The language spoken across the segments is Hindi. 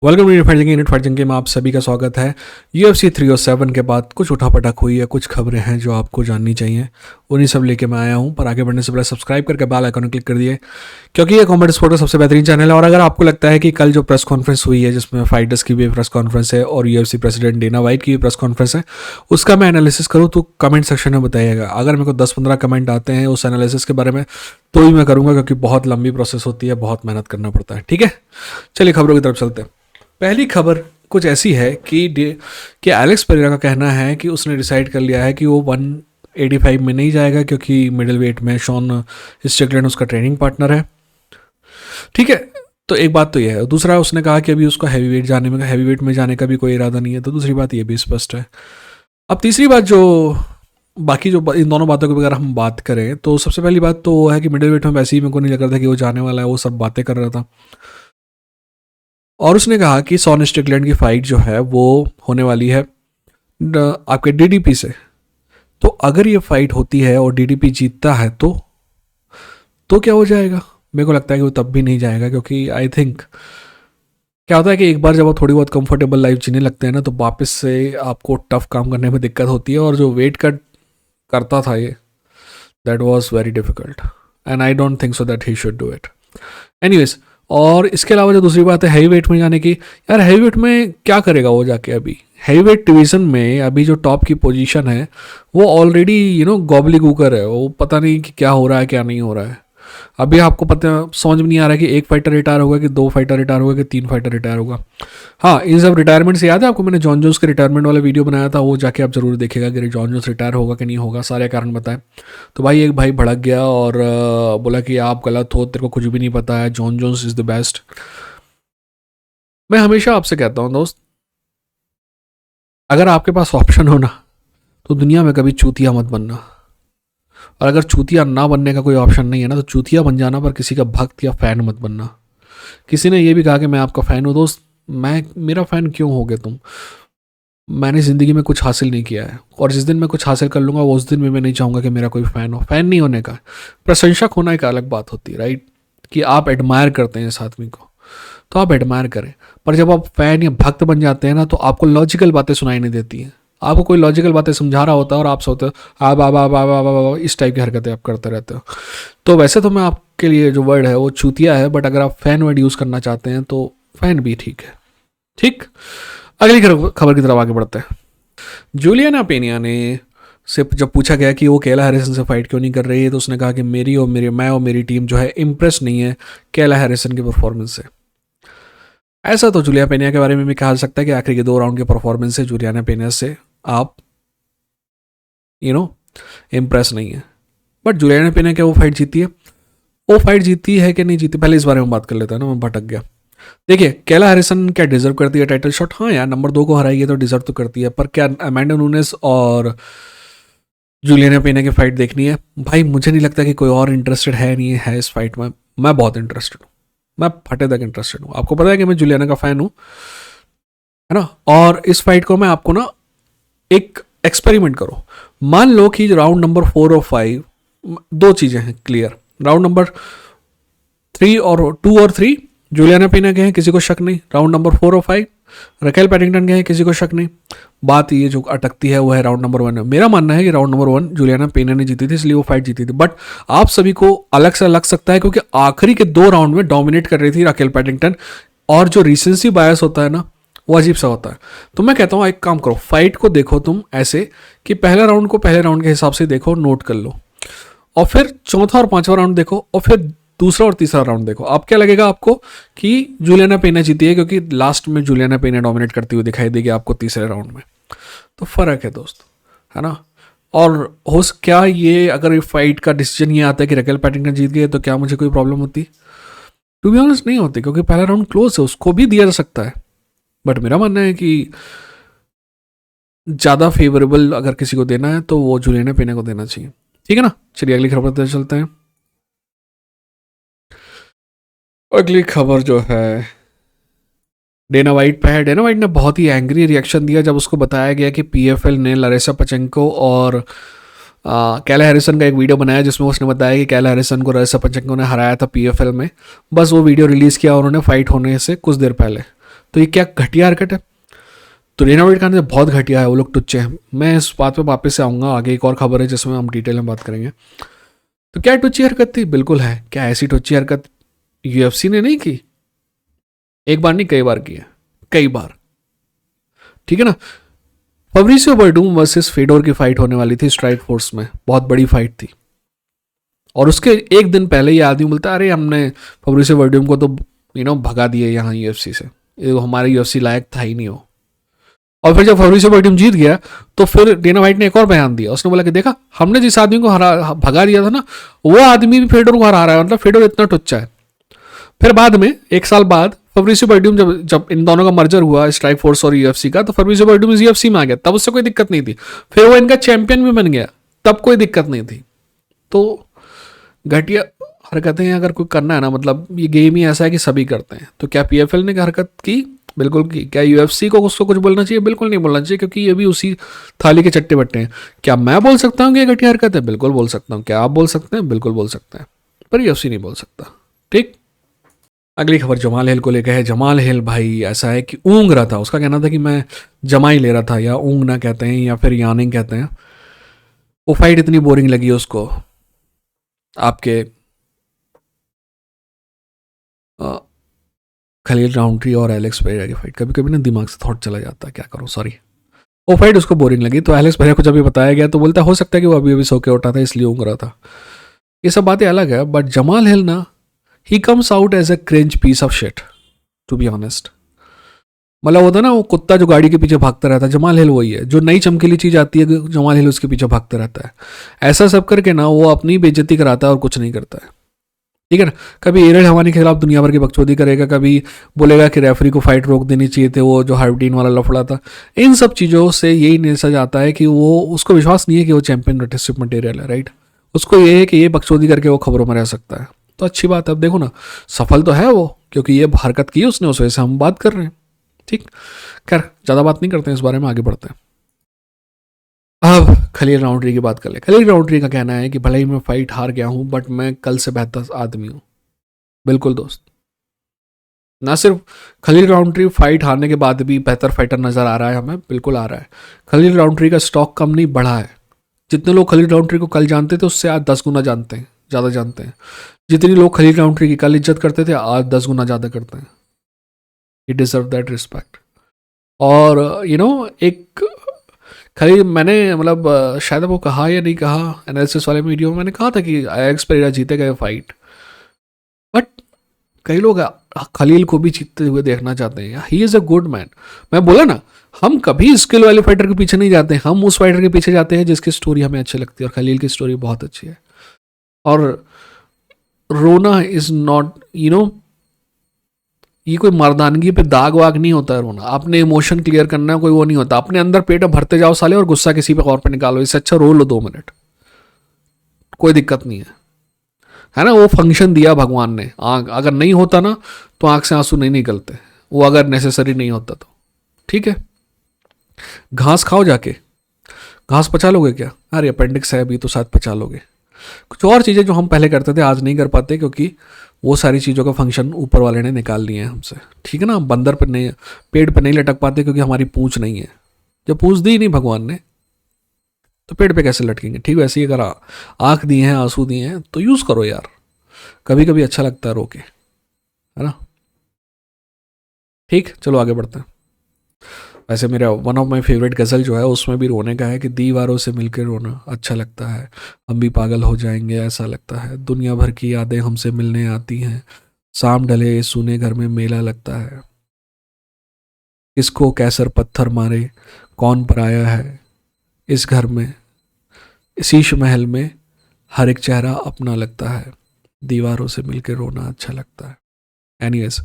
वेलकम टू फाइटिंग में आप सभी का स्वागत है। UFC 307 के बाद कुछ उठापटक हुई है, कुछ खबरें हैं जो आपको जाननी चाहिए, उन्हीं सब लेके मैं आया हूं। पर आगे बढ़ने से पहले सब्सक्राइब करके बेल आइकन क्लिक कर दिए, क्योंकि ये कॉमेडी स्पोर्ट का सबसे बेहतरीन चैनल है। और अगर आपको लगता है कि कल जो प्रेस कॉन्फ्रेंस हुई है, जिसमें फाइटर्स की भी प्रेस कॉन्फ्रेंस है और UFC प्रेसिडेंट डेना वाइट की भी प्रेस कॉन्फ्रेंस है, उसका मैं एनालिसिस करूँ तो कमेंट सेक्शन में बताइएगा। अगर मेरे को 10-15 कमेंट आते हैं उस एनालिसिस के बारे में तो ही मैं करूँगा, क्योंकि बहुत लंबी प्रोसेस होती है, बहुत मेहनत करना पड़ता है। ठीक है, चलिए खबरों की तरफ चलते हैं। पहली खबर कुछ ऐसी है कि एलेक्स पेरेरा का कहना है कि उसने डिसाइड कर लिया है कि वो 185 में नहीं जाएगा, क्योंकि मिडिल वेट में शॉन स्टिकलैंड उसका ट्रेनिंग पार्टनर है। ठीक है, तो एक बात तो यह है। दूसरा, उसने कहा कि अभी उसका हैवी वेट में जाने का भी कोई इरादा नहीं है। तो दूसरी बात ये भी स्पष्ट है। अब तीसरी बात, जो बाकी जो इन दोनों बातों की अगर हम बात करें तो सबसे पहली बात तो वो है कि मिडिल वेट में वैसे ही मेरे को नहीं लग रहा था कि वो जाने वाला है, वो सब बातें कर रहा था। और उसने कहा कि शॉन स्टिकलैंड की फाइट जो है वो होने वाली है आपके डीडीपी से। तो अगर ये फाइट होती है और डीडीपी जीतता है तो क्या हो जाएगा? मेरे को लगता है कि वो तब भी नहीं जाएगा, क्योंकि आई थिंक क्या होता है कि एक बार जब आप थोड़ी बहुत कंफर्टेबल लाइफ जीने लगते हैं ना, तो वापस से आपको टफ काम करने में दिक्कत होती है। और जो वेट कट करता था ये, that was very difficult and I don't think so that he should do it. Anyways, और इसके अलावा जो दूसरी बात है हैवी वेट में जाने की, यार हैवी वेट में क्या करेगा वो जाके? अभी हैवी वेट डिवीजन में अभी जो टॉप की पोजीशन है वो ऑलरेडी गॉबली कुकर है। वो पता नहीं कि क्या हो रहा है, क्या नहीं हो रहा है। अभी आपको पता समझ में नहीं आ रहा है कि एक फाइटर रिटायर होगा, कि 2 फाइटर रिटायर होगा, कि 3 फाइटर रिटायर होगा। हाँ, इन सब रिटायरमेंट से याद है आपको, मैंने जॉन जोन्स के रिटायरमेंट वाला वीडियो बनाया था, वो जाके आप जरूर देखिएगा कि जॉन जोन्स रिटायर होगा कि नहीं होगा, सारे कारण बताए। तो भाई एक भाई भड़क गया और बोला कि आप गलत हो, तेरे को कुछ भी नहीं पता है, John Jones is the best. मैं हमेशा आपसे कहता हूँ दोस्त, अगर आपके पास ऑप्शन हो ना, तो दुनिया में कभी चूतिया मत बनना। और अगर चूतिया ना बनने का कोई ऑप्शन नहीं है ना, तो चूतिया बन जाना, पर किसी का भक्त या फैन मत बनना। किसी ने ये भी कहा कि मैं आपका फ़ैन हूँ। दोस्त, मैं मेरा फ़ैन क्यों हो गए तुम? मैंने ज़िंदगी में कुछ हासिल नहीं किया है, और जिस दिन मैं कुछ हासिल कर लूँगा उस दिन में मैं नहीं चाहूँगा कि मेरा कोई फ़ैन हो। फ़ैन नहीं होने का, प्रशंसक होना एक अलग बात होती है, राइट? कि आप एडमायर करते हैं इस आदमी को, तो आप एडमायर करें। पर जब आप फ़ैन या भक्त बन जाते हैं ना, तो आपको लॉजिकल बातें सुनाई नहीं देती हैं। आपको कोई लॉजिकल बातें समझा रहा होता है और आप सोते हो आ बा बा बा बा बा बा, इस टाइप की हरकतें आप करते रहते हो। तो वैसे तो मैं आपके लिए जो वर्ड है वो चूतिया है, बट अगर आप फ़ैन वर्ड यूज़ करना चाहते हैं तो फ़ैन भी ठीक है। ठीक, अगली खबर की तरफ आगे बढ़ते हैं। जूलियाना पेनिया ने से जब पूछा गया कि वो केला हैरिसन से फाइट क्यों नहीं कर रही है, तो उसने कहा कि मैं और मेरी टीम जो है इम्प्रेस नहीं है केला हैरिसन की परफॉर्मेंस से। ऐसा तो जूलिया पेनिया के बारे में भी कहा जा सकता है कि आखिरी के 2 राउंड के परफॉर्मेंस से जूलियाना पेनिया से आप इम्प्रेस नहीं है। बट जूलियाना पेनिया क्या वो फाइट जीती है? वो फाइट जीती है कि नहीं जीती, पहले इस बारे में बात कर लेता है ना, मैं भटक गया। देखिए, केला हैरिसन क्या डिजर्व करती है टाइटल शॉट? हाँ यार, नंबर 2 को हराई है तो डिजर्व तो करती है। पर क्या अमेंडा नूनेस और जूलियाना पेनिया की फाइट देखनी है? भाई मुझे नहीं लगता कि कोई और इंटरेस्टेड नहीं है इस फाइट में। मैं बहुत इंटरेस्टेड हूँ, मैं फटे तक इंटरेस्टेड हूँ। आपको पता है कि मैं जूलियाना का फ़ैन हूँ, है ना? और इस फाइट को मैं आपको ना एक एक्सपेरिमेंट करो। मान लो कि राउंड नंबर 4 और 5 दो चीज़ें हैं क्लियर। राउंड नंबर 2 और 3 जूलियाना पेनिया के हैं, किसी को शक नहीं। राउंड नंबर 4 और 5 रकेल पैडिंगटन के हैं, किसी को शक नहीं। बात ये जो अटकती है वो है राउंड नंबर 1 में। मेरा मानना है कि राउंड नंबर 1 जूलियाना पेनिया ने जीती थी, इसलिए वो फाइट जीती थी। बट आप सभी को अलग से लग सकता है, क्योंकि आखिरी के 2 राउंड में डोमिनेट कर रही थी रकेल पैडिंगटन, और जो रिसेंसी बायस होता है ना, वो अजीब सा होता है। तो मैं कहता हूँ एक काम करो, फाइट को देखो तुम ऐसे कि पहला राउंड को पहले राउंड के हिसाब से देखो, नोट कर लो, और फिर चौथा और 5वां राउंड देखो, और फिर दूसरा और तीसरा राउंड देखो। अब क्या लगेगा आपको कि जूलियाना पेनिया जीती है, क्योंकि लास्ट में जूलियाना पेनिया डोमिनेट करती हुई दिखाई देगी आपको तीसरे राउंड में। तो फर्क है दोस्त, है ना? और क्या ये अगर ये फाइट का डिसीजन ये आता है कि रकेल पैडिंगटन जीत गई, तो क्या मुझे कोई प्रॉब्लम होती? टू बी ऑनेस्ट नहीं होती, क्योंकि पहला राउंड क्लोज है, उसको भी दिया जा सकता है। बट मेरा मानना है कि ज़्यादा फेवरेबल अगर किसी को देना है तो वो जूलियाना पेनिया को देना चाहिए। ठीक है ना? चलिए अगली खबर पर चलते हैं। अगली खबर जो है डेना वाइट पे है। डेना वाइट ने बहुत ही एंग्री रिएक्शन दिया जब उसको बताया गया कि पीएफएल ने लारेसा पचेंको और कैला हैरिसन का एक वीडियो बनाया, जिसमें उसने बताया कि कैला हैरिसन को लारेसा पचेंको ने हराया था पीएफएल में। बस वो वीडियो रिलीज़ किया उन्होंने फाइट होने से कुछ देर पहले। तो ये क्या घटिया हरकत है? तो डेना वाइट का बहुत घटिया है, वो लोग टुच्चे हैं। मैं इस बात पे वापस से आऊँगा, आगे एक और खबर है जिसमें हम डिटेल में बात करेंगे। तो क्या टुच्ची हरकत थी? बिल्कुल है। क्या ऐसी टुच्ची हरकत यूएफसी ने नहीं की? एक बार नहीं, कई बार की है, कई बार। ठीक है ना। फब्रिसियो वर्डूम वर्सेस फेडोर की फाइट होने वाली थी स्ट्राइक फोर्स में, बहुत बड़ी फाइट थी। और उसके एक दिन पहले ये आदमी बोलता है अरे हमने फब्रिसियो वर्डूम को तो भगा दिए यहाँ यूएफसी से, ये हमारे यूएफसी लायक था ही नहीं हो। और फिर जब फब्रिसियो वर्डूम जीत गया तो फिर डेना वाइट ने एक और बयान दिया। उसने बोला कि देखा, हमने जिस आदमी को भगा दिया था ना, वो आदमी भी फेडोर को हरा रहा है, मतलब फेडोर इतना टुच्चा है। फिर बाद में, एक साल बाद, फब्रिसियो वर्डूम जब इन दोनों का मर्जर हुआ, स्ट्राइक फोर्स और यूएफसी का, तो फब्रिसियो वर्डूम यूएफसी में आ गया, तब उससे कोई दिक्कत नहीं थी। फिर वो इनका चैंपियन भी बन गया, तब कोई दिक्कत नहीं थी। तो घटिया हरकतें अगर कोई करना है ना, मतलब ये गेम ही ऐसा है कि सभी करते हैं। तो क्या पीएफएल ने हरकत की? बिल्कुल की। क्या यूएफसी को उसको कुछ बोलना चाहिए? बिल्कुल नहीं बोलना चाहिए, क्योंकि ये भी उसी थाली के चट्टे बट्टे हैं। क्या मैं बोल सकता हूँ कि ये घटिया हरकत है? बिल्कुल बोल सकता हूँ। क्या आप बोल सकते हैं? बिल्कुल बोल सकते हैं, पर यूएफसी नहीं बोल सकता। ठीक। अगली खबर जमाल हिल को लेकर है। जमाल हिल भाई ऐसा है कि ऊँग रहा था, उसका कहना था कि मैं जमा ही ले रहा था, या ऊँगना कहते हैं या फिर यानिंग कहते हैं। वो फाइट इतनी बोरिंग लगी उसको, आपके खलील राउंड्री और एलेक्स पेरेरा की फाइट। कभी कभी ना दिमाग से थॉट चला जाता है, क्या करूँ, सॉरी। वो फाइट उसको बोरिंग लगी, तो एलेक्स पेरेरा को जब भी बताया गया तो बोलता हो सकता है कि वो अभी अभी सो के उठा था इसलिए ऊँग रहा था। ये सब बातें अलग है, बट जमाल हिल ना, he comes out as a cringe piece of shit, to be honest. मतलब होता है ना वो कुत्ता जो गाड़ी के पीछे भागता रहता है, जमाल हिल वही है। जो नई चमकीली चीज़ आती है, जमाल हिल उसके पीछे भागता रहता है। ऐसा सब करके ना वो अपनी बेइज्जती कराता है और कुछ नहीं करता है। ठीक है ना। कभी एरल हवानी के खिलाफ दुनिया भर की बकचोदी करेगा, कभी बोलेगा कि रेफरी को फाइट रोक देनी चाहिए थी, वो जो हार्बडीन वाला लफड़ा था। इन सब चीज़ों से यही मैसेज आता है कि वो, उसको विश्वास नहीं है कि वो चैंपियन रिटेस्टिव मटेरियल है, राइट। उसको ये है कि ये बकचोदी करके वो खबरों में रह सकता है। तो अच्छी बात है। अब देखो ना, सफल तो है वो, क्योंकि ये हरकत की उसने, उस वजह से हम बात कर रहे हैं। ठीक। खैर ज़्यादा बात नहीं करते हैं इस बारे में, आगे बढ़ते हैं। अब खलील राउंड्री की बात कर ले। खलील राउंड्री का कहना है कि भले ही मैं फाइट हार गया हूं, बट मैं कल से बेहतर आदमी हूं। बिल्कुल दोस्त, ना सिर्फ खलील राउंड्री फाइट हारने के बाद भी बेहतर फाइटर नजर आ रहा है हमें, बिल्कुल आ रहा है। खलील राउंड्री का स्टॉक कम नहीं बढ़ा है। जितने लोग खलील राउंड्री को कल जानते थे उससे आज 10 गुना जानते हैं, ज़्यादा जानते हैं। जितनी लोग खलील राउंड्री की कल इज्जत करते थे, आज 10 गुना ज़्यादा करते हैं। He deserve that respect. और एक खलील, मैंने मतलब शायद वो कहा या नहीं कहा एनालिसिस वाले वीडियो में, मैंने कहा था कि एलेक्स पेरेरा जीतेगा फाइट, बट कई लोग खलील को भी जीतते हुए देखना चाहते हैं। He is a good man. मैं बोला ना, हम कभी स्किल वाले फाइटर के पीछे नहीं जाते, हम उस फाइटर के पीछे जाते हैं जिसकी स्टोरी हमें अच्छी लगती है, और खलील की स्टोरी बहुत अच्छी है। और रोना इज़ नॉट, ये कोई मर्दानगी पे दाग वाग नहीं होता है रोना। आपने इमोशन क्लियर करना है, कोई वो नहीं होता। अपने अंदर पेट भरते जाओ साले, और गुस्सा किसी पे और पे निकालो। इससे अच्छा रो लो 2 मिनट, कोई दिक्कत नहीं है ना। वो फंक्शन दिया भगवान ने, आँख अगर नहीं होता ना तो आँख से आंसू नहीं निकलते, वो अगर नेसेसरी नहीं होता तो। ठीक है। घास खाओ जाके। घास पचा लोगे क्या? अरे अपेंडिक्स है अभी तो शायद पचा लोगे। कुछ और चीज़ें जो हम पहले करते थे आज नहीं कर पाते, क्योंकि वो सारी चीज़ों का फंक्शन ऊपर वाले ने निकाल लिए हैं हमसे। ठीक है ना। बंदर पर नहीं, पेड़ पर नहीं लटक पाते क्योंकि हमारी पूंछ नहीं है। जब पूंछ दी नहीं भगवान ने तो पेड़ पे कैसे लटकेंगे? ठीक वैसे ही अगर आँख दी हैं, आंसू दिए हैं, तो यूज़ करो यार। कभी कभी अच्छा लगता है रो के, है ना। ठीक, चलो आगे बढ़ते हैं। वैसे मेरा वन ऑफ माय फेवरेट गज़ल जो है उसमें भी रोने का है कि दीवारों से मिलकर रोना अच्छा लगता है, हम भी पागल हो जाएंगे ऐसा लगता है, दुनिया भर की यादें हमसे मिलने आती हैं, शाम ढले सूने घर में मेला लगता है, किसको कैसर पत्थर मारे कौन पराया है, इस घर में शीश महल में हर एक चेहरा अपना लगता है, दीवारों से मिलकर रोना अच्छा लगता है। एनीवेज,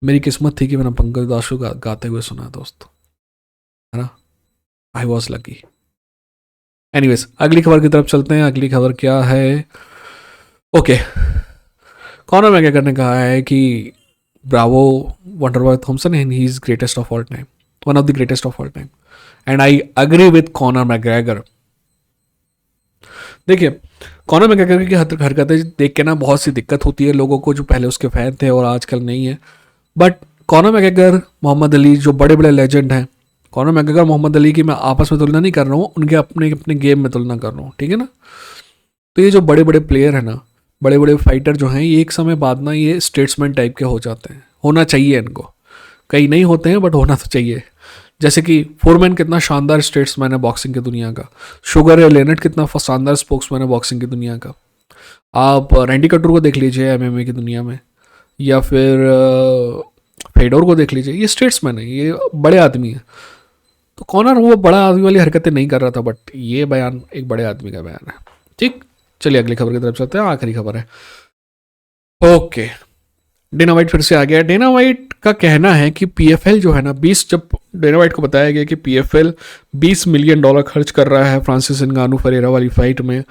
मेरी किस्मत थी कि मैंने पंकज उदास को गाते हुए सुना दोस्त, है ना। I was lucky. एनीवेज, अगली खबर की तरफ चलते हैं। अगली खबर क्या है? ओके, कॉनर मैकग्रेगर ने कहा है कि Bravo Wonderboy Thomson and he is greatest of all time, one of the greatest of all time, and I agree with Conor McGregor. देखिए, कॉनर मैकग्रेगर की हरकतें देख के ना बहुत सी दिक्कत होती है लोगों को जो पहले उसके फैन थे और आजकल नहीं है, but Conor McGregor, Muhammad Ali जो बड़े बड़े लेजेंड हैं, कॉनर मैकग्रेगर मोहम्मद अली की मैं आपस में तुलना नहीं कर रहा हूँ, उनके अपने अपने गेम में तुलना कर रहा हूँ, ठीक है ना। तो ये जो बड़े बड़े प्लेयर हैं ना, बड़े बड़े फाइटर जो हैं, ये एक समय बाद ना ये स्टेट्समैन टाइप के हो जाते हैं, होना चाहिए इनको, कई नहीं होते हैं बट होना तो चाहिए। जैसे कि फोरमैन कितना शानदार स्टेट्समैन है बॉक्सिंग की दुनिया का, शुगर रे लेनर्ड कितना शानदार स्पोक्समैन है बॉक्सिंग की दुनिया का, आप रैंडी कटूर को देख लीजिए एमएमए की दुनिया में, या फिर फेडोर को देख लीजिए, ये स्टेट्समैन है, ये बड़े आदमी है। तो कॉनर वो बड़ा आदमी वाली हरकतें नहीं कर रहा था, बट ये बयान एक बड़े आदमी का बयान है। ठीक, चलिए अगली खबर की तरफ चलते हैं, आखिरी खबर है। ओके, डेना वाइट फिर से आ गया। डेना वाइट का कहना है कि पीएफएल जो है ना, जब डेना वाइट को बताया गया कि पीएफएल $20 मिलियन खर्च कर रहा है फ्रांसिस नगानू फरेरा वाली फाइट में,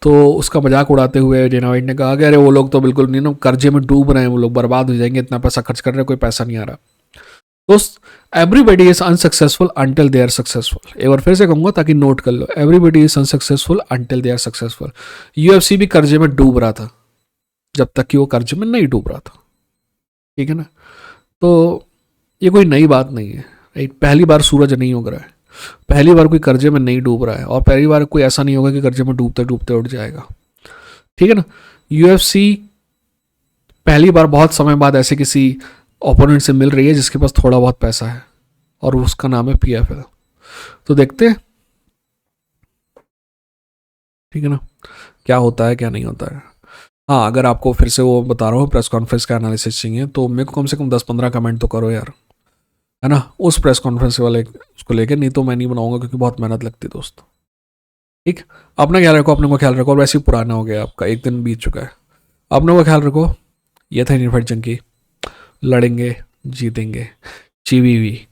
तो उसका मजाक उड़ाते हुए डेना वाइट ने कहा कि अरे वो लोग तो बिल्कुल नहीं ना, कर्जे में डूब रहे हैं, वो लोग बर्बाद हो जाएंगे, इतना पैसा खर्च कर रहे हैं, कोई पैसा नहीं आ रहा। दोस्त, everybody is unsuccessful until they are successful. एक बार फिर से कहूंगा ताकि नोट कर लो, everybody is unsuccessful until they are successful. UFC भी कर्जे में डूब रहा था जब तक कि वो कर्जे में नहीं डूब रहा था, ठीक है ना। तो ये कोई नई बात नहीं है, राइट। पहली बार सूरज नहीं उग रहा है, पहली बार कोई कर्जे में नहीं डूब रहा है, और पहली बार कोई ऐसा नहीं होगा कि कर्जे में डूबते डूबते उठ जाएगा, ठीक है ना। यूएफसी पहली बार बहुत समय बाद ऐसे किसी ओपोनेंट से मिल रही है जिसके पास थोड़ा बहुत पैसा है, और उसका नाम है पीएफएल। तो देखते हैं, ठीक है ना, क्या होता है क्या नहीं होता है। हाँ, अगर आपको फिर से वो बता रहा हूँ प्रेस कॉन्फ्रेंस का एनालिसिस चाहिए तो मेरे को कम से कम 10-15 कमेंट तो करो यार, है ना, उस प्रेस कॉन्फ्रेंस वाले उसको लेकर, नहीं तो मैं नहीं बनाऊंगा क्योंकि बहुत मेहनत लगती है दोस्त। ठीक, अपना ख्याल रखो, अपने को ख्याल रखो, और वैसे ही पुराना हो गया आपका, एक दिन बीत चुका है, अपने को ख्याल रखो। ये था इंडियन फाइट जंकी, लड़ेंगे जीतेंगे, जीवीवी।